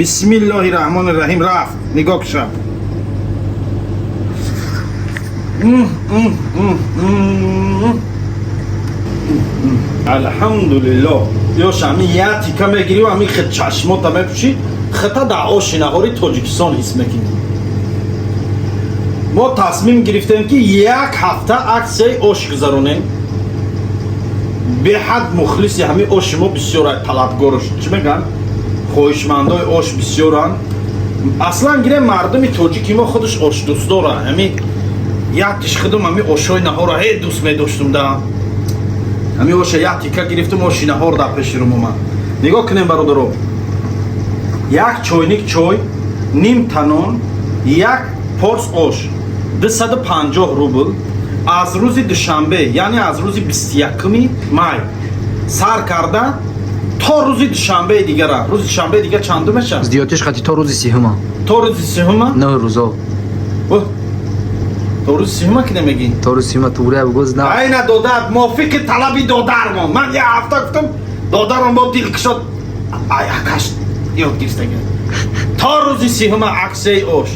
Bismillahirrahmanirrahim. رفت نگاه کشم. الحمدلله. یوش همی یه تیکه میگیری و همی خد چشمات هم میپوشی خطا در آش نهاری تاجیکستان حس میکنی. ما تصمیم گرفتیم که یک هفته عکس آش گذارونیم. به حد مخلصی همین آش ما بسیار طلبگارش چی میگن؟ خواهشمندای آش بسیارن. اصلا گیره مردم تاجیکی ما خودش آش دوست داره. همین یکیش خودم همین آشای نهار هی دوست میداشتم ده. همین آش یک تیکه گرفتم آش نهار در پیش رو من. نگاه کنیم برادرو. یک چاینیک چای، نیم تنان، یک پارس آش 250 روبل از روز دوشنبه یعنی از روز 21 مای سر کرده تا روز دوشنبه دیگه را. روز دوشنبه دیگه چندم میشه؟ زیادش خطی تا روز سیهما. تا روز سیهما؟ 9 روزا. تا روز سیهما که نمیگی؟ تا روز سیهما توره بگوز نه. این دادر موافق طلبی دادر من یه هفته گفتم دادرم با دیل کشد یکش یاد گرفته تا روز سیهما عکسه اوش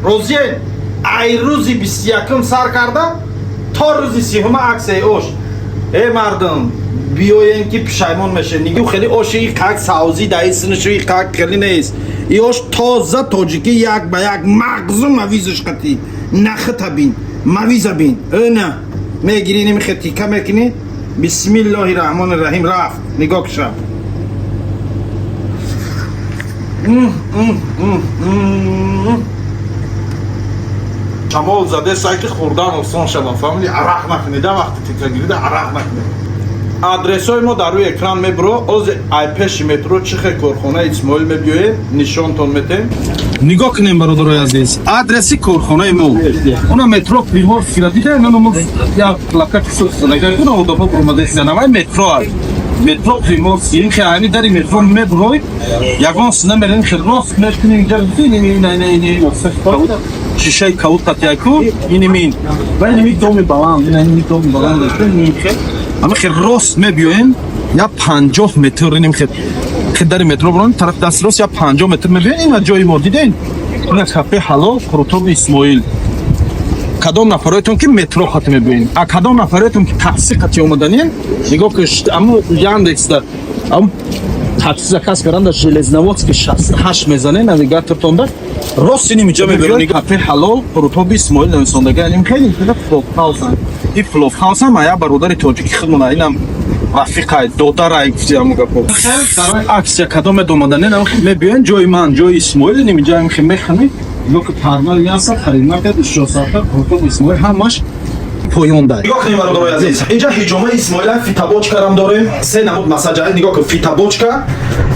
روزی ای روزی 21 سر کرده تا روز سیهما عکسه اوش. ای مردم بیاین که پشیمان میشه. نگو خیلی آش این قاق ساوزی دایسنش این قاق خیلی نیست. این آش تازه تاجیکی یک به یک مغز مویزش قطعی نخت بین مویز بین. نه میگیری نمیخه تیکه میکنی. بسم الله الرحمن الرحیم. رفت نگاه کشم. شمال زده سایت خوردن آسان شما فهمیدی؟ عرق نکنید وقتی تیکه گیریده عرق نکنید. آدرس های ما در روی اکران میبرو. از ای پیش مترو چخ کارخانه اسماعیل میبیوید نشان تون میتیم. نگاه کنیم برادرای عزیز. آدرسی کارخانه ما اونا مترو پریمور فکر دیده منو یا پلاکت سوس نگاه کنه اون دفعه پرومده سینما مترو مترو پریمور سین که یعنی در مترو میبروید یگان سینما میرین که راست میتونین اینجا نه شیشه کاوت قطعی اینی مین و اینی می دوم بالان اینی دوم بالان داشته اما خیلی راست میبیوین یا 50 متر اینیم خیلی در مترو برون طرف دست راست یا 50 متر میبیوین این و جای ما دیدین این کافه حلال خروطوب اسماعیل. کدام نفرایتون که مترو خط میبیوین کدام نفرایتون که تاکسی خطی اومدنین نگاه کشت اما یاندکس در اما تاکسی زکاس کردن در ژلزنواتس که 68 میزنه نویگاتور تونده راست اینی میجا میبیوین کافه حلال خروطوب اسماعیل نویسندگی اینیم خیلی فلوپ هاوس این فلوپ هاوس هم یا برادر تاجیکی خودمون اینم رفیقای دادر گفتی همون گپو عکس کدام دومدنه نه میبینن جای من جای اسماعیل نمیجا هم خیلی میخنی لوک پارمال میاسه خریدن که شو ساعت خودم اسماعیل همش پایان داد. نگاه کنیم برادرای عزیز اینجا هجومه اسماعیل فیتابوچکا هم داریم. سه نمود مساج نگاه کن فیتابوچکا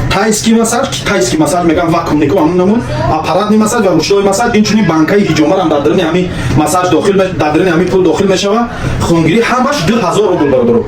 تایسکی مساج میگن واکوم نیکو همون نمون آپارات نی مساج و روشوی مساج اینچونی بانکای هجومه هم دادرنی همین مساج داخل دادرنی همین پول داخل میشه و خونگیری همش 2000 روبل برادرو